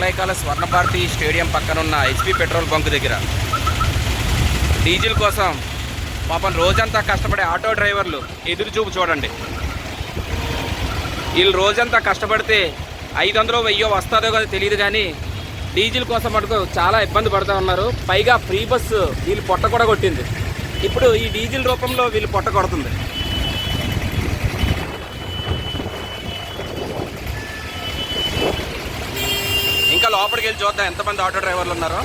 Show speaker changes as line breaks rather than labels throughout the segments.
బంగాళాఖాల Swarnabharathi stadium పక్కనున్న HP petrol bunk దగ్గర diesel కోసం పాపం రోజంతా కష్టపడే ఆటో డ్రైవర్లు ఎదురు చూపు చూడండి. వీళ్ళు రోజంతా కష్టపడితే 500 1000 వస్తుందో కదా తెలియదు, కానీ డీజిల్ కోసం మటుకు చాలా ఇబ్బంది పడుతూ ఉన్నారు. పైగా ఫ్రీ బస్సు వీళ్ళు పొట్ట కూడా కొట్టింది. ఇప్పుడు ఈ డీజిల్ రూపంలో వీళ్ళు పొట్ట కొడుతుంది. ఇంకా లోపలికి వెళ్ళి చూద్దాం ఎంతమంది ఆటో డ్రైవర్లు ఉన్నారో.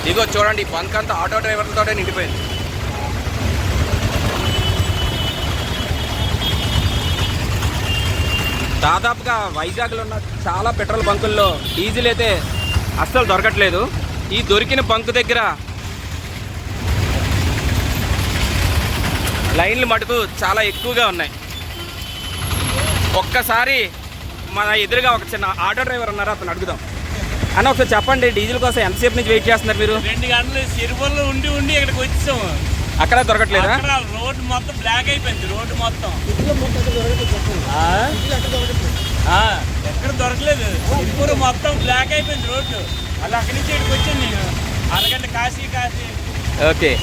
ఇదిగో చూడండి, ఈ బంక్ అంతా ఆటో డ్రైవర్లతోనే నిండిపోయింది. దాదాపుగా వైజాగ్లో ఉన్న చాలా పెట్రోల్ బంకుల్లో డీజిల్ అయితే అస్సలు దొరకట్లేదు. ఈ దొరికిన బంకు దగ్గర లైన్లు మటుకు చాలా ఎక్కువగా ఉన్నాయి. ఒక్కసారి మన ఎదురుగా ఒక చిన్న ఆటో డ్రైవర్ ఉన్నారు, అతను అడుగుదాం. అన్న ఒకసారి చెప్పండి, డీజిల్ కోసం ఎంతసేపు నుంచి వెయిట్ చేస్తున్నారు మీరు?
2 గంటలు సిరిపల్లో ఉండి ఇక్కడికి వచ్చాము.
అక్కడ దొరకట్లేదా?
రోడ్డు మొత్తం బ్లాక్ అయిపోయింది. రోడ్డు మొత్తం ఎక్కడ దొరకలేదు. సిరిపురం మొత్తం బ్లాక్ అయిపోయింది రోడ్డు. అలా అక్కడి నుంచి ఇక్కడికి వచ్చాను నేను. అరగంట కాశీ.
ఓకే.